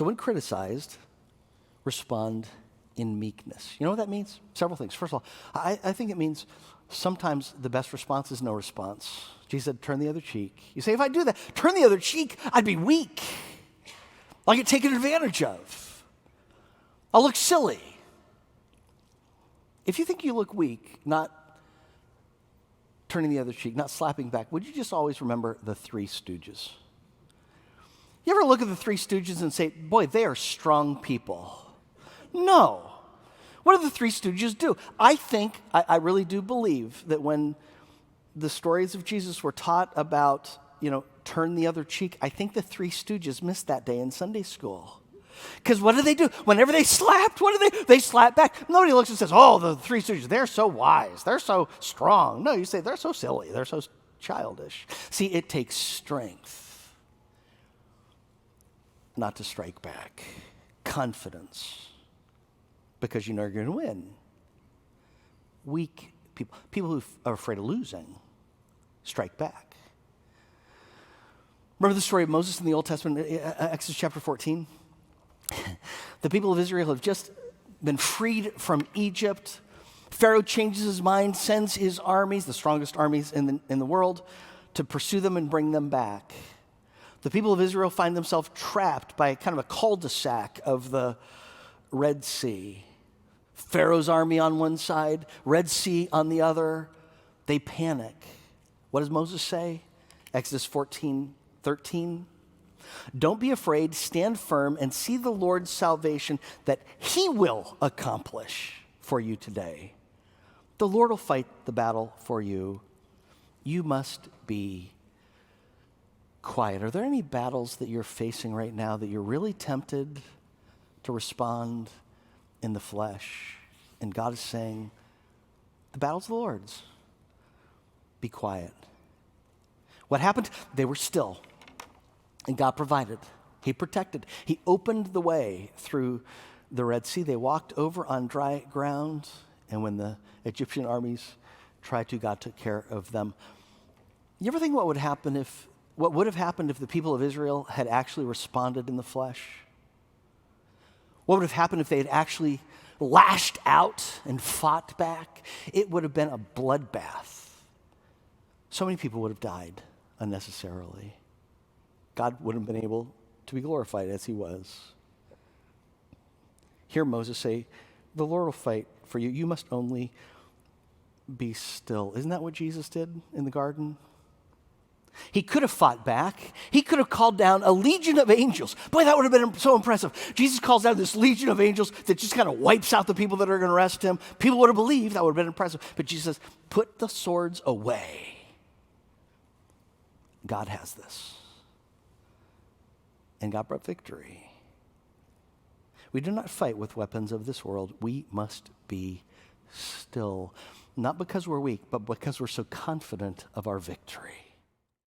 So when criticized, respond in meekness. You know what that means? Several things. First of all, I think it means sometimes the best response is no response. Jesus said, turn the other cheek. You say, if I do that, turn the other cheek, I'd be weak. I'll get taken advantage of. I'll look silly. If you think you look weak, not turning the other cheek, not slapping back, would you just always remember the Three Stooges? You ever look at the Three Stooges and say, boy, they are strong people? No. What do the Three Stooges do? I really do believe that when the stories of Jesus were taught about, turn the other cheek, I think the Three Stooges missed that day in Sunday school. Because what do they do? Whenever they slapped, what do they slap back? Nobody looks and says, oh, the Three Stooges, they're so wise, they're so strong. No, you say, they're so silly, they're so childish. See, it takes strength not to strike back. Confidence, because you know you're going to win. Weak people who are afraid of losing, strike back. Remember the story of Moses in the Old Testament, Exodus chapter 14? The people of Israel have just been freed from Egypt. Pharaoh changes his mind, sends his armies, the strongest armies in the world, to pursue them and bring them back. The people of Israel find themselves trapped by kind of a cul-de-sac of the Red Sea. Pharaoh's army on one side, Red Sea on the other. They panic. What does Moses say? Exodus 14:13. Don't be afraid, stand firm, and see the Lord's salvation that he will accomplish for you today. The Lord will fight the battle for you. You must be quiet. Are there any battles that you're facing right now that you're really tempted to respond in the flesh? And God is saying, the battle's the Lord's. Be quiet. What happened? They were still. And God provided. He protected. He opened the way through the Red Sea. They walked over on dry ground. And when the Egyptian armies tried to, God took care of them. You ever think what would have happened if the people of Israel had actually responded in the flesh? What would have happened if they had actually lashed out and fought back? It would have been a bloodbath. So many people would have died unnecessarily. God wouldn't have been able to be glorified as he was. Hear Moses say, the Lord will fight for you. You must only be still. Isn't that what Jesus did in the garden? He could have fought back. He could have called down a legion of angels. Boy, that would have been so impressive. Jesus calls down this legion of angels that just kind of wipes out the people that are going to arrest him. People would have believed. That would have been impressive. But Jesus says, put the swords away. God has this. And God brought victory. We do not fight with weapons of this world. We must be still. Not because we're weak, but because we're so confident of our victory.